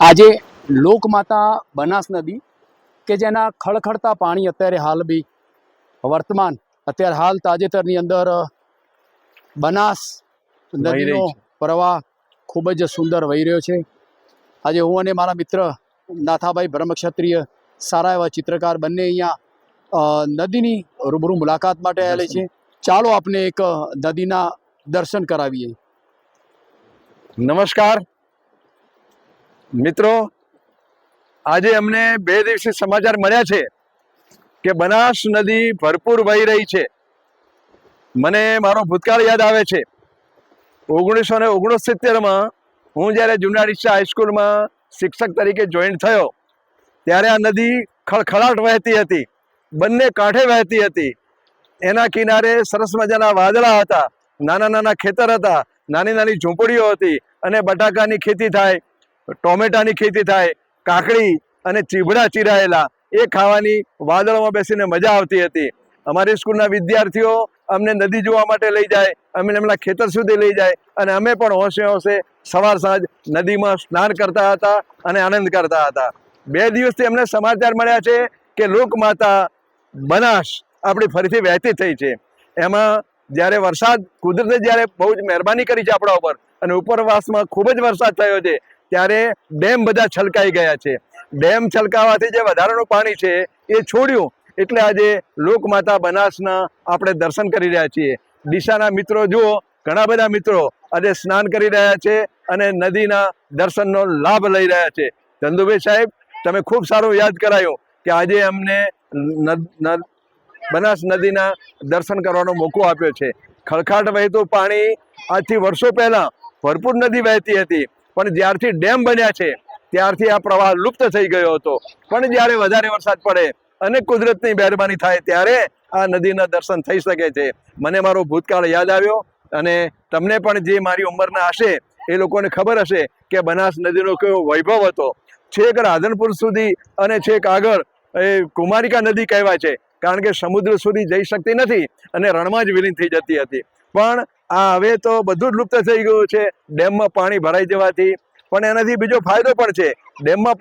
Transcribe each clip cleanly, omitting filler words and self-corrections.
આજે લોકમાતા બનાસ નદી કે જેના ખળખળતા પાણી અત્યારે હાલ બી વર્તમાન અત્યારે હાલ તાજેતરની અંદર બનાસ નદીનો પ્રવાહ ખૂબ જ સુંદર વહી રહ્યો છે। આજે હું અને મારા મિત્ર નાથાભાઈ બ્રહ્મક્ષત્રિય સારા એવા ચિત્રકાર બંને અહીંયા નદીની રૂબરૂ મુલાકાત માટે આવેલા છે। ચાલો આપને એક નદીના દર્શન કરાવીએ। નમસ્કાર મિત્રો, આજે અમને 2 દિવસથી સમાચાર મળ્યા છે કે બનાસ નદી ભરપૂર વહી રહી છે। મને મારો ભૂતકાળ યાદ આવે છે। 1969માં હું જ્યારે જૂના ડીસા હાઈસ્કૂલમાં શિક્ષક તરીકે જોઈન થયો ત્યારે આ નદી ખળખળાટ વહેતી હતી, બંને કાંઠે વહેતી હતી। એના કિનારે સરસ મજાના વાદળા હતા, નાના નાના ખેતર હતા, નાની નાની ઝૂંપડીઓ હતી અને બટાકાની ખેતી થાય, ટોમેટાની ખેતી થાય, કાકડી અને ચીભડા ચીરાયેલા એ ખાવાની વાદળોમાં બેસીને મજા આવતી હતી। અમારી સ્કૂલના વિદ્યાર્થીઓ અમને નદી જોવા માટે લઈ જાય, અમને એમના ખેતર સુધી લઈ જાય અને અમે પણ હોંશે હોંશે સવાર સાંજ નદીમાં સ્નાન કરતા હતા અને આનંદ કરતા હતા। 2 દિવસથી અમને સમાચાર મળ્યા છે કે લોકમાતા બનાસ આપણી ફરીથી વહેતી થઈ છે। એમાં જ્યારે વરસાદ, કુદરતે જ્યારે બહુ જ મહેરબાની કરી છે આપણા ઉપર અને ઉપરવાસમાં ખૂબ જ વરસાદ થયો છે ત્યારે ડેમ બધા છલકાઈ ગયા છે। ડેમ છલકાવાથી જે વધારાનું પાણી છે એ છોડ્યું એટલે આજે લોકમાતા બનાસના આપણે દર્શન કરી રહ્યા છીએ। ડીસાના મિત્રો જુઓ, ઘણા બધા મિત્રો આજે સ્નાન કરી રહ્યા છે અને નદીના દર્શનનો લાભ લઈ રહ્યા છે। ચંદુભાઈ સાહેબ, તમે ખૂબ સારું યાદ કરાયું કે આજે અમને બનાસ નદીના દર્શન કરવાનો મોકો આપ્યો છે। ખળખાટ વહેતું પાણી આજથી વર્ષો પહેલા ભરપૂર નદી વહેતી હતી, પણ જ્યારથી ડેમ બન્યા છે ત્યારથી આ પ્રવાહ લુપ્ત થઈ ગયો હતો। પણ જ્યારે વધારે વરસાદ પડે અને કુદરતની મહેરબાની થાય ત્યારે આ નદીના દર્શન થઈ શકે છે। મને મારો ભૂતકાળ યાદ આવ્યો અને તમને પણ જે મારી ઉંમરના હશે એ લોકોને ખબર હશે કે બનાસ નદીનો કેવો વૈભવ હતો। છેક રાધનપુર સુધી અને છેક આગળ એ કુમારિકા નદી કહેવાય છે, કારણ કે સમુદ્ર સુધી જઈ શકતી નથી અને રણમાં જ વિલીન થઈ જતી હતી। પણ આ હવે તો બધું જ લુપ્ત થઈ ગયું છે ડેમમાં પાણી ભરાઈ જવાથી। પણ એનાથી બીજો ફાયદો પણ છે। ડેમમાં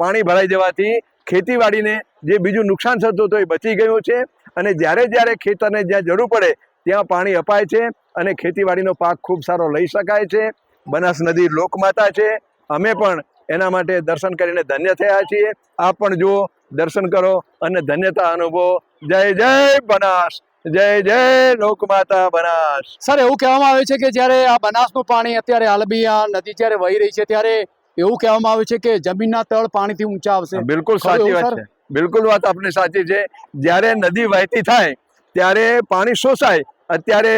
પાણી ભરાઈ જવાથી ખેતીવાડીને જે બીજું નુકસાન થતું હતું એ બચી ગયું છે અને જ્યારે જ્યારે ખેતરને જ્યાં જરૂર પડે ત્યાં પાણી અપાય છે અને ખેતીવાડીનો પાક ખૂબ સારો લઈ શકાય છે। બનાસ નદી લોકમાતા છે, અમે પણ એના માટે દર્શન કરીને ધન્ય થયા છીએ। આપ પણ જુઓ, દર્શન કરો અને ધન્યતા અનુભવો। જય જય બનાસ, જય જય લોકમાતા બનાસ। સર, એવું કહેવામાં આવે છે કે જ્યારે આ બનાસનું પાણી અત્યારે હાલ બી આ નદી જ્યારે વહી રહી છે ત્યારે એવું કહેવામાં આવે છે કે જમીનના તળ પાણીથી ઊંચા આવશે। બિલકુલ સાચી વાત છે, બિલકુલ વાત આપની સાચી છે। જ્યારે નદી વહેતી થાય ત્યારે પાણી શોષાય। અત્યારે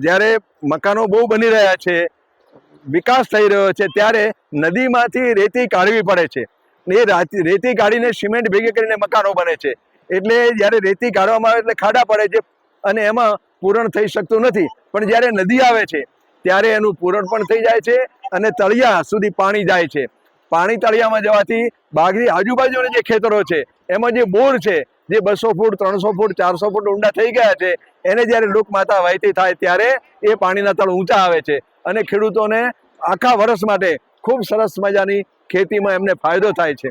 જ્યારે મકાનો બહુ બની રહ્યા છે, વિકાસ થઈ રહ્યો છે, ત્યારે નદીમાંથી રેતી કાઢવી પડે છે। એ રેતી કાઢીને સિમેન્ટ ભેગી કરીને મકાનો બને છે। એટલે જ્યારે રેતી કાઢવામાં આવે એટલે ખાડા પડે છે અને એમાં પૂરણ થઈ શકતું નથી। પણ જ્યારે નદી આવે છે ત્યારે એનું પૂરણ પણ થઈ જાય છે અને તળિયા સુધી પાણી જાય છે। પાણી તળિયામાં જવાથી બાગની આજુબાજુના જે ખેતરો છે એમાં જે બોર છે, જે 200 ફૂટ, 300 ફૂટ, 400 ફૂટ ઊંડા થઈ ગયા છે, એને જ્યારે લોકમાતા વહેતી થાય ત્યારે એ પાણીના તળ ઊંચા આવે છે અને ખેડૂતોને આખા વર્ષ માટે ખૂબ સરસ મજાની ખેતીમાં એમને ફાયદો થાય છે।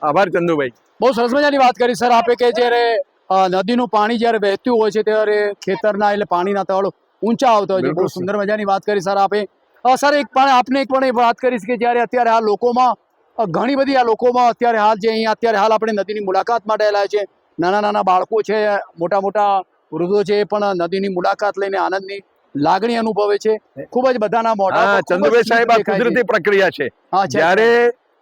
આભાર ચંદુભાઈ। બહુ સરસ મજાની વાત કરી સર આપે કે જ્યારે નદીનું પાણી જ્યારે વહેતું હોય છે ત્યારે ખેતરના એટલે પાણીના તળ ઊંચા આવતા હોય છે। બહુ સુંદર મજાની વાત કરી સર આપે। સર આપને એક પણ વાત કરીશ કે જ્યારે અત્યારે આ લોકોમાં ઘણી બધી આ લોકોમાં અત્યારે હાલ જે અહીંયા અત્યારે હાલ આપણે નદીની મુલાકાત માટે આવેલા છે, નાના નાના બાળકો છે, મોટા મોટા વૃદ્ધો છે, એ પણ નદીની મુલાકાત લઈને આનંદની લાગણી અનુભવે છે। ખૂબ જ બધાના મોઢા ચંદુભાઈ સાહેબ, આ કુદરતી પ્રક્રિયા છે। જ્યારે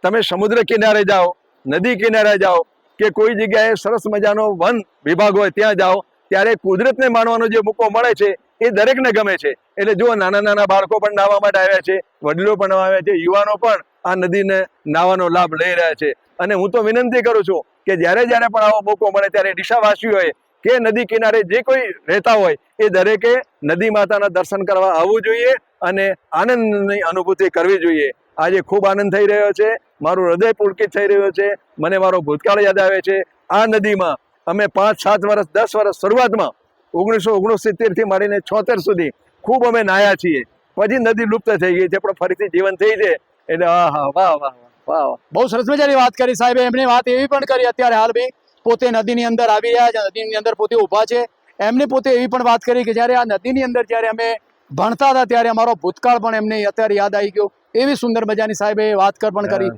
તમે સમુદ્ર કિનારે જાઓ, નદી કિનારે જાઓ કે કોઈ જગ્યાએ સરસ મજાનો વન વિભાગ હોય ત્યાં જાઓ ત્યારે કુદરતને માણવાનો જે મોકો મળે છે એ દરેકને ગમે છે। એટલે જુઓ, નાના નાના બાળકો પણ નાહવા માટે આવ્યા છે, વડીલો પણ આવ્યા છે, યુવાનો પણ આ નદીને નાહવાનો લાભ લઈ રહ્યા છે। અને હું તો વિનંતી કરું છું કે જ્યારે જ્યારે પણ આવો મોકો મળે ત્યારે ડીસાવાસીઓએ કે નદી કિનારે જે કોઈ રહેતા હોય એ દરેકે નદી માતાના દર્શન કરવા આવવું જોઈએ અને આનંદની અનુભૂતિ કરવી જોઈએ। આજે ખૂબ આનંદ થઈ રહ્યો છે, મારું હૃદય પુલકિત થઈ રહ્યું છે। મને મારો ભૂતકાળ યાદ આવે છે। આ નદીમાં અમે 5, 7 વર્ષ, 10 વર્ષ શરૂઆતમાં 1969 થી માંડીને 76 સુધી ખૂબ અમે નાહ્યા છીએ। પછી નદી લુપ્ત થઈ ગઈ છે, પણ ફરીથી જીવન થઈ છે એટલે આહા, વાહ વાહ વાહ વાહ. બહુ સરસ મજાની વાત કરી સાહેબ. એમની વાત એવી પણ કરી અત્યારે હાલ બી પોતે નદીની અંદર આવી રહ્યા છે, નદીની અંદર પોતે ઊભા છે. એમને પોતે એવી પણ વાત કરી કે જ્યારે આ નદીની અંદર જ્યારે અમે ભણતા હતા ત્યારે અમારો ભૂતકાળ પણ એમને અત્યારે યાદ આવી ગયો. એવી સુંદર મજાની સાહેબે વાત પણ કરી.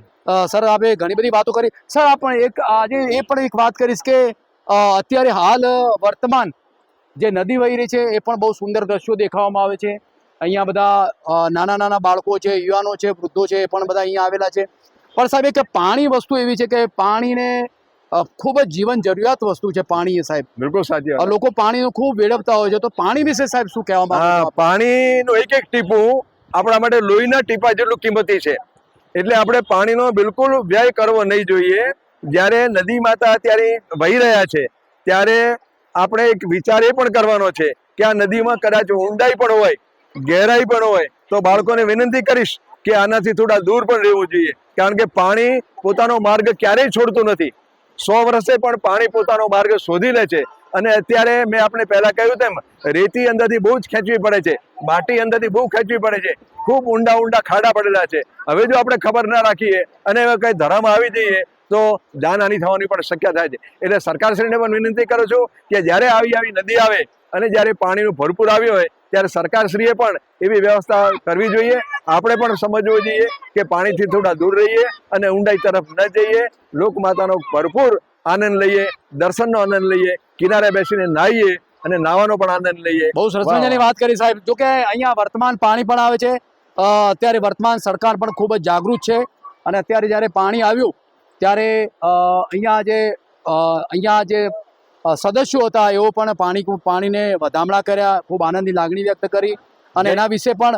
સર આપણે ઘણી બધી વાતો કરી. સર આપણે એક આજે એ પણ એક વાત કરીશ કે અત્યારે હાલ વર્તમાન જે નદી વહી રહી છે એ પણ બહુ સુંદર દ્રશ્યો દેખાવામાં આવે છે. અહીંયા બધા નાના નાના બાળકો છે, યુવાનો છે, વૃદ્ધો છે, એ પણ બધા અહીંયા આવેલા છે. પણ સાહેબ કે પાણી વસ્તુ એવી છે કે પાણીને ખૂબ જ જીવન જરૂરિયાત વસ્તુ છે પાણી એ સાહેબ. બિલકુલ સાચી વાત. લોકો પાણીનું ખૂબ વેડફતા હોય છે, તો પાણી વિશે સાહેબ શું કહેવા માંગો છો હા, આપ? પાણીનું એક એક ટીપું આપણા માટે લોહીના ટીપા જેટલું કિંમતી છે. એટલે આપણે પાણીનો બિલકુલ વ્યય કરવો નહીં જોઈએ. જ્યારે નદી માતા અત્યારે વહી રહ્યા છે ત્યારે આપણે એક વિચાર એ પણ કરવાનો છે કે આ નદીમાં કદાચ ઊંડાઈ પણ હોય, ગહેરાઈ પણ હોય, તો બાળકોને વિનંતી કરીશ કે આનાથી થોડા દૂર પણ રહેવું જોઈએ. કારણ કે પાણી પોતાનો માર્ગ ક્યારેય છોડતું નથી. 100 વર્ષે પણ પાણી પોતાનો માર્ગ શોધી લે છે. અને અત્યારે મેં આપણે પહેલા કહ્યું તેમ રેતી અંદરથી બહુ જ ખેંચવી પડે છે, માટી અંદરથી બહુ ખેંચવી પડે છે, ખૂબ ઊંડા ઊંડા ખાડા પડેલા છે. હવે જો આપણે ખબર ના રાખીએ અને કઈ ધરામાં આવી જઈએ તો જાનહાનિ થવાની પણ શક્યતા થાય છે. એટલે સરકારશ્રીને પણ વિનંતી કરું છું કે જ્યારે આવી નદી આવે અને જ્યારે પાણીનું ભરપૂર આવ્યું હોય ત્યારે સરકારશ્રીએ પણ એવી વ્યવસ્થા કરવી જોઈએ. આપણે પણ સમજવું જોઈએ કે પાણીથી થોડા દૂર રહીએ અને ઊંડાઈ તરફ ન જઈએ. લોકમાતાનો ભરપૂર આનંદ લઈએ, દર્શનનો આનંદ લઈએ, કિનારે બેસીને નાહીએ અને નાવાનો પણ આનંદ લઈએ. બહુ સરસ મજાની વાત કરી સાહેબ. જો કે અહીંયા વર્તમાન પાણી પણ આવે છે. અત્યારે વર્તમાન સરકાર પણ ખૂબ જ જાગૃત છે. અને અત્યારે જ્યારે પાણી આવ્યું ત્યારે અહીંયા જે સદસ્યો હતા એઓ પણ પાણીને વધામણા કર્યા, ખૂબ આનંદની લાગણી વ્યક્ત કરી. અને એના વિશે પણ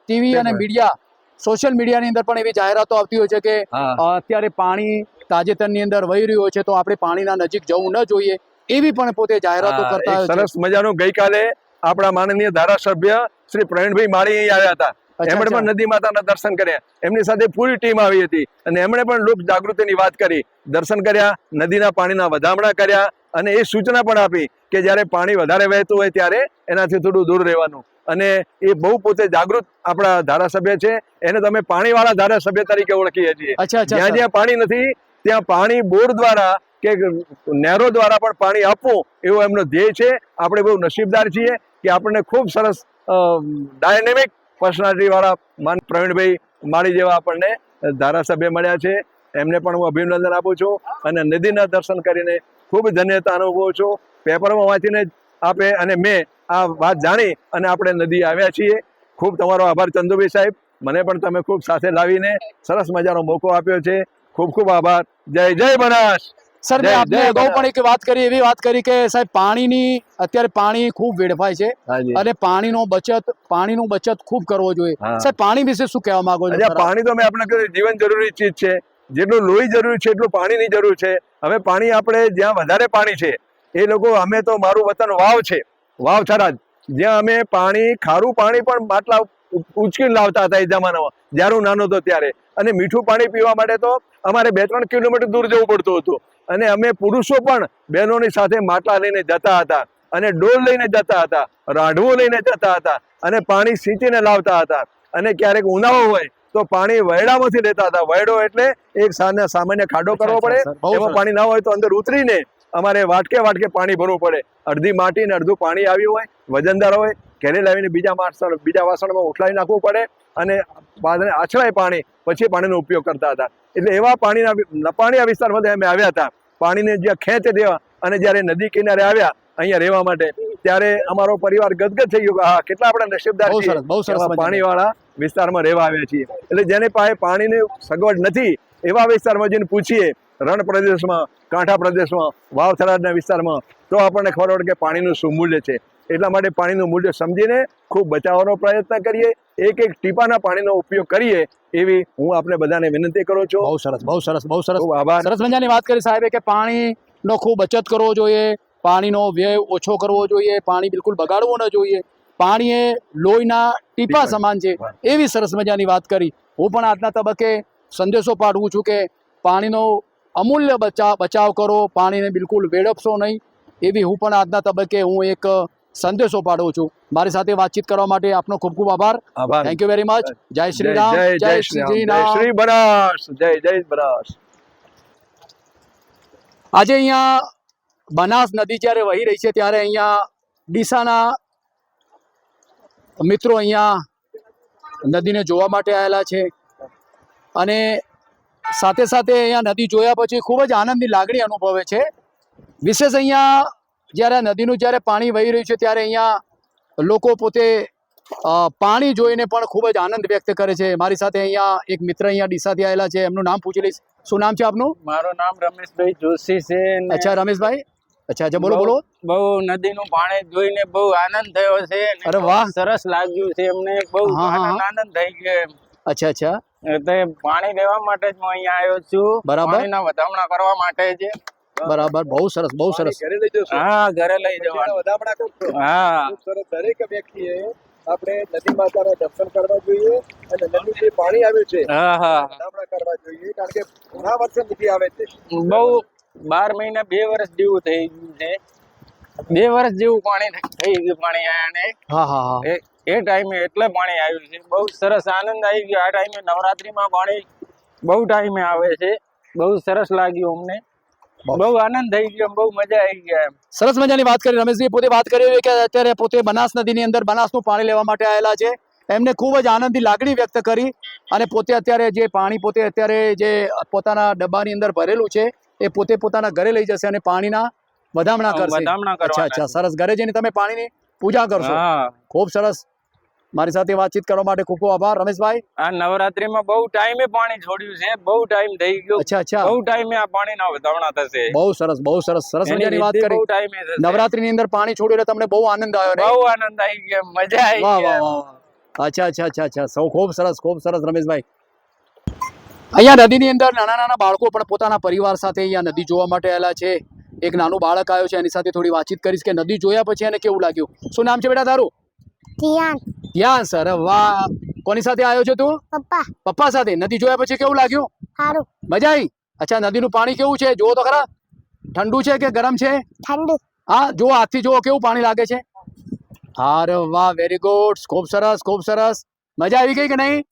ટીવી અને મીડિયા, સોશિયલ મીડિયાની અંદર પણ એવી જાહેરાતો આવતી હોય છે કે અત્યારે પાણી તાજેતરની અંદર વહી રહ્યું છે તો આપણે પાણીના નજીક જવું ન જોઈએ. એવી પણ પોતે જાહેરાતો કરતા હોય છે. સરસ મજાનું ગઈકાલે આપણા માનનીય ધારાસભ્ય શ્રી પ્રવીણભાઈ માળી અહીં આવ્યા હતા. એમણે પણ નદી માતાના દર્શન કર્યા. એમની સાથે પૂરી ટીમ આવી હતી અને એમણે પણ લોક જાગૃતિની વાત કરી, દર્શન કર્યા, નદીના પાણીના વધામણા કર્યા અને એ સૂચના પણ આપી કે જ્યારે પાણી વધારે વહેતું હોય ત્યારે એનાથી થોડું દૂર રહેવાનું. અને એ બહુ પોતે જાગૃત આપણા ધારાસભ્ય છે. એને તમે પાણીવાળા ધારાસભ્ય તરીકે ઓળખીએ છીએ. જ્યાં જ્યાં પાણી નથી ત્યાં પાણી બોર દ્વારા કે નહેરો દ્વારા પણ પાણી આપવું એવો એમનો ધ્યેય છે. આપણે બહુ નસીબદાર છીએ કે આપણને ખૂબ સરસ ડાયનેમિક પર્સનાલિટી વાળા માન પ્રવીણભાઈ માળી જેવા આપણને ધારાસભ્ય મળ્યા છે. એમને પણ હું અભિનંદન આપું છું અને નદીના દર્શન કરીને ખૂબ ધન્યતા અનુભવું છું. પેપરમાં વાંચીને આપે અને મેં આ વાત જાણી અને આપણે નદી આવ્યા છીએ. ખૂબ તમારો આભાર ચંદુભાઈ સાહેબ. મને પણ તમે ખૂબ સાથે લાવીને સરસ મજાનો મોકો આપ્યો છે. ખૂબ ખૂબ આભાર. જય જય બનાસ. સર, મેં આપને અગાઉ પણ એક વાત કરી, એવી વાત કરી કે સાહેબ પાણીની અત્યારે પાણી ખૂબ વેડફાય છે અને પાણીનું બચત ખૂબ કરવો જોઈએ. સાહેબ પાણી વિશે શું કહેવા માંગો છો? પાણી તો મેં આપણે કહ્યું જીવન જરૂરી ચીજ છે. જેટલું લોહી જરૂર છે એટલું પાણીની જરૂર છે. હવે પાણી આપણે જ્યાં વધારે પાણી છે એ લોકો, અમે તો મારું વતન વાવ છે, વાવ થરાદ, જ્યાં અમે પાણી, ખારું પાણી પણ માટલા ઉંચકીને લાવતા હતા એ જમાનામાં જ્યારે હું નાનો હતો ત્યારે. અને મીઠું પાણી પીવા માટે તો અમારે 2-3 કિલોમીટર દૂર જવું પડતું હતું. અને અમે પુરુષો પણ બહેનોની સાથે માટલા લઈને જતા હતા અને ડોલ લઈને જતા હતા, રાઢવું લઈને જતા હતા અને પાણી સીંચીને લાવતા હતા. અને ક્યારેક ઉનાળો હોય તો પાણી વયડામાંથી લેતા હતા. વયડો એટલે એક સામાન્ય ખાડો કરવો પડે, એમાં પાણી ના હોય તો અંદર ઉતરીને અમારે વાટકે વાટકે પાણી ભરવું પડે. અડધી માટી ને અડધું પાણી આવ્યું હોય, વજનદાર હોય, ઘરે લાવીને બીજા વાસણમાં ઉઠલાવી નાખવું પડે અને આછળાય પાણી, પછી પાણીનો ઉપયોગ કરતા હતા. એટલે એવા પાણીના વિસ્તારમાંથી અમે આવ્યા હતા. પાણીને જ્યાં ખેંચ દેવા અને જ્યારે નદી કિનારે આવ્યા અહીંયા રહેવા માટે ત્યારે અમારો પરિવાર ગદગદ થઈ ગયો કે હા, કેટલા આપણે નસીબદાર છીએ, પાણીવાળા વિસ્તારમાં રહેવા આવ્યા છીએ. એટલે જેને પાસે પાણીની સગવડ નથી એવા વિસ્તારમાં જઈને પૂછીએ, રણ પ્રદેશમાં, કાંઠા પ્રદેશમાં, વાવ થરાદના વિસ્તારમાં, તો આપણને ખબર પડે કે પાણીનું શું મૂલ્ય છે. એટલા માટે પાણીનું મૂલ્ય સમજીને ખૂબ બચાવવાનો પ્રયત્ન કરીએ, એક એક ટીપાના પાણીનો ઉપયોગ કરીએ એવી હું આપણે બધાને વિનંતી કરું છું. બહુ સરસ, બહુ સરસ, બહુ સરસ. આભાર. સરસ મજાની વાત કરી સાહેબે કે પાણીનો ખૂબ બચત કરવો જોઈએ, પાણીનો વ્યય ઓછો કરવો જોઈએ, પાણી બિલકુલ બગાડવું ન જોઈએ. પાણી એ લોહીના ટીપા સમાન છે, એવી સરસ મજાની વાત કરી. હું પણ આજના તબક્કે સંદેશો પાઠવું છું કે પાણીનો અમૂલ્ય બચાવ કરો, પાણીને બિલકુલ વેડફશો નહીં. એવી હું પણ આજના તબક્કે એક સંદેશો પાઠવું છું. મારી સાથે વાતચીત કરવા માટે આપનો ખૂબ ખૂબ આભાર. આભાર. Thank you very much. જય શ્રી રામ, જય જય શ્રી શ્રી રામ, જય રામ. શ્રી બનાસ, જય જય બનાસ. આજે અહીંયા બનાસ નદી જ્યારે વહી રહી છે ત્યારે અહીંયા ડીસાના મિત્રો અહીંયા નદીને જોવા માટે આવેલા છે અને સાથે સાથે અહીંયા નદી જોયા પછી ખૂબ જ આનંદની લાગણી અનુભવે છે. વિશેષ અહીંયા જ્યારે નદીનું જ્યારે પાણી વહી રહ્યું છે ત્યારે અહીંયા લોકો પોતે પાણી જોઈને પણ ખૂબ જ આનંદ વ્યક્ત કરે છે. મારી સાથે અહીંયા એક મિત્ર અહીંયા ડીસાથી આવેલા છે, એમનું નામ પૂછી લઈશ. શું નામ છે આપનું? મારું નામ રમેશભાઈ જોશી છે. ને અચ્છા રમેશભાઈ, અચ્છા અચ્છા બોલો બોલો. બહુ નદીનું પાણી જોઈને બહુ આનંદ થયો છે. ને અરે બહુ વાહ. સરસ લાગ્યું છે અમને, બહુ હા, હા, હા. આનંદ થઈ ગયો. અચ્છા અચ્છા એટલે પાણી લેવા માટે જ હું અહીંયા આવ્યો છું. બરાબર. પાણીના વધામણા કરવા માટે જ. બરાબર, બહુ સરસ બહુ સરસ. ઘરે લઈ જશો? હા, ઘરે લઈ જવાનું. વધામણા કરશો? હા, ખૂબ સરસ. દરેક વ્યક્તિએ આપણે નદી માતાના દર્શન કરવા જોઈએ અને નદીનું જે પાણી આવ્યું છે હા, હા. વધામણા કરવા જોઈએ, કારણ કે ઘણા વર્ષે નથી આવે છે. બહુ 12 મહિના 2 વર્ષ જેવું થઈ ગયું છે. 2 વર્ષ જેવું પાણી થઈ ગયું પાણી આયા ને હા હા હા. એ ટાઈમે એટલે પાણી આવ્યું છે. બહુ સરસ આનંદ આવી ગયો. આ ટાઈમે નવરાત્રીમાં પાણી બહુ ટાઈમે આવે છે. બહુ સરસ લાગ્યું અમને, બહુ આનંદ થઈ ગયો, બહુ મજા આવી ગઈ એમ. સરસ મજાની વાત કરી રમેશભાઈ. પોતે વાત કરી કે અત્યારે પોતે બનાસ નદીની અંદર બનાસનું પાણી લેવા માટે આવેલા છે. એમને ખૂબ જ આનંદની લાગણી વ્યક્ત કરી અને પોતે અત્યારે જે પાણી પોતે અત્યારે જે પોતાના ડબ્બાની અંદર ભરેલું છે એ પોતે પોતાના ઘરે લઈ જશે અને પાણીના વધામણા કરશે. વધામણા અચ્છા કરવાના અચ્છા છે. સરસ. ઘરે જઈને તમે પાણીની પૂજા કરશો. હા, ખૂબ સરસ. મારી સાથે વાતચીત કરવા માટે ખૂબ ખૂબ આભાર રમેશભાઈ. આ નવરાત્રીમાં બહુ ટાઈમે પાણી છોડ્યું છે. બહુ ટાઈમ થઈ ગયો. અચ્છા અચ્છા બહુ ટાઈમે આ પાણીના વધામણા થશે. બહુ સરસ બહુ સરસ. સરસ એની મજાની વાત વિધિ કરી. બહુ ટાઈમે થશે. નવરાત્રીની અંદર પાણી છોડ્યું એટલે તમને બહુ આનંદ આવ્યો ને? બહુ આનંદ આવી ગયો, મજા આવી વાહ ગઈ વાહ એમ. વાહ. અચ્છા અચ્છા અચ્છા અચ્છા. સૌ ખૂબ સરસ રમેશભાઈ. અહીંયા નદીની અંદર નાના નાના બાળકો પણ પોતાના પરિવાર સાથે અહીંયા નદી જોવા માટે આવેલા છે. એક નાનું બાળક આવ્યો છે, એની સાથે થોડી વાતચીત કરીશ કે નદી જોયા પછી એને કેવું લાગ્યું. શું નામ છે બેટા તારું? ધ્યાન યસ. અરે વાહ. કોની સાથે આવ્યો છે તું? પપ્પા પપ્પા સાથે. નદી જોયા પછી કેવું લાગ્યું? સારું મજા આવી? અચ્છા, નદીનું પાણી કેવું છે જુઓ તો ખરા. ઠંડુ છે કે ગરમ છે? ઠંડુ હા, જુઓ હાથથી જુઓ કેવું પાણી લાગે છે. અરે વાહ, વેરી ગુડ. ખૂબ સરસ ખૂબ સરસ. મજા આવી ગઈ કે નહીં?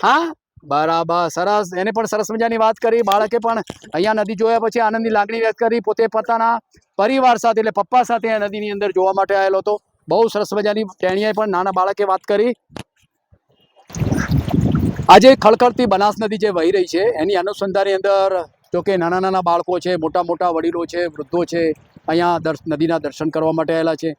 હા બરાબર, સરસ. એને પણ સરસ મજાની વાત કરી. બાળકે પણ અહીંયા નદી જોયા પછી આનંદની લાગણી વ્યક્ત કરી. પોતે પોતાના પરિવાર સાથે એટલે પપ્પા સાથે આ નદીની અંદર જોવા માટે આવેલો હતો. બહુ સરસ મજાની ટેણીએ પણ નાના બાળકે વાત કરી. આજે ખળખળતી બનાસ નદી જે વહી રહી છે એની અનુસંધાનની અંદર જો કે નાના નાના બાળકો છે, મોટા મોટા વડીલો છે, વૃદ્ધો છે, અહીંયા નદીના દર્શન કરવા માટે આવેલા છે.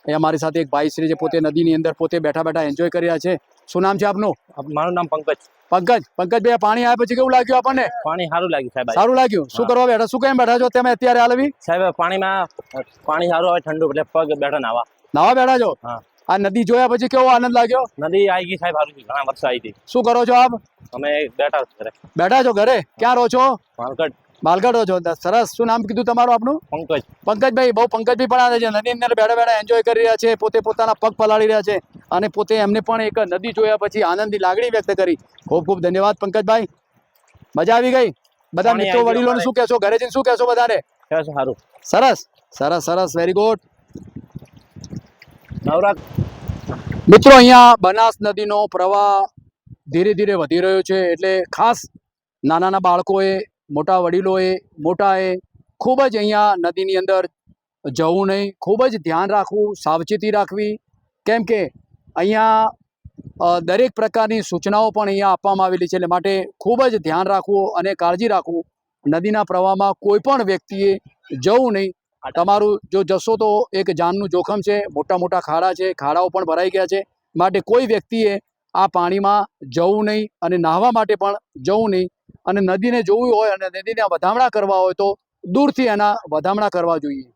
અહીંયા મારી સાથે એક ભાઈ શ્રી જે પોતે નદીની અંદર પોતે બેઠા બેઠા એન્જોય કરી રહ્યા છે. શું નામ છે આપનું? મારું નામ પંકજ. પંકજભાઈ, પાણી આવ્યા પછી કેવું લાગ્યું આપણને? પાણી સારું લાગ્યું સાહેબ. સારું લાગ્યું. શું કરવા બેઠા? શું કેમ બેઠા છો તમે અત્યારે હાલવી? સાહેબ પાણી સારું આવે, ઠંડુ એટલે પગ બેઠા નાવા બેઠા છો? હા. આ નદી જોયા પછી કેવો આનંદ લાગ્યો? નદી આવી ગઈ સાહેબ, સારું ઘણા વર્ષ આવી હતી. શું કરો છો આપ? અમે બેઠા ઘરે. બેઠા છો ઘરે? ક્યાં રહો છો? માલગઢ રહો છો. સરસ. શું નામ કીધું તમારું આપનું? પંકજ. પંકજભાઈ. બહુ પંકજભાઈ પણ આવે છે નદી અંદર બેઠા બેઠા એન્જોય કરી રહ્યા છે. પોતે પોતાના પગ પલાળી રહ્યા છે અને પોતે એમને પણ એક નદી જોયા પછી આનંદની લાગણી વ્યક્ત કરી. ખૂબ ખૂબ ધન્યવાદ પંકજભાઈ. મજા આવી ગઈ? બધા પાણી મિત્રો આવી ગયું વડીલોને શું કહેશો? ઘરે જઈને શું કહેશો બધાને? સારું. સરસ સરસ સરસ. Very good. નવરાત્ર મિત્રો, અહીંયા બનાસ નદીનો પ્રવાહ ધીરે ધીરે વધી રહ્યો છે એટલે ખાસ નાના નાના બાળકોએ, મોટા વડીલોએ, મોટાએ ખૂબ જ અહીંયા નદીની અંદર જવું નહીં. ખૂબ જ ધ્યાન રાખવું, સાવચેતી રાખવી. કેમ કે અહીંયા દરેક પ્રકારની સૂચનાઓ પણ અહીંયા આપવામાં આવેલી છે એટલે માટે ખૂબ જ ધ્યાન રાખવું અને કાળજી રાખવું. નદીના પ્રવાહમાં કોઈ પણ વ્યક્તિએ જવું નહીં. તમારું જો જશો તો એક જાનનું જોખમ છે. મોટા મોટા ખાડા છે, ખાડાઓ પણ ભરાઈ ગયા છે. માટે કોઈ વ્યક્તિએ આ પાણીમાં જવું નહીં અને નાહવા માટે પણ જવું નહીં. અને નદીને જોવું હોય અને નદીના વધામણા કરવા હોય તો દૂરથી એના વધામણા કરવા જોઈએ.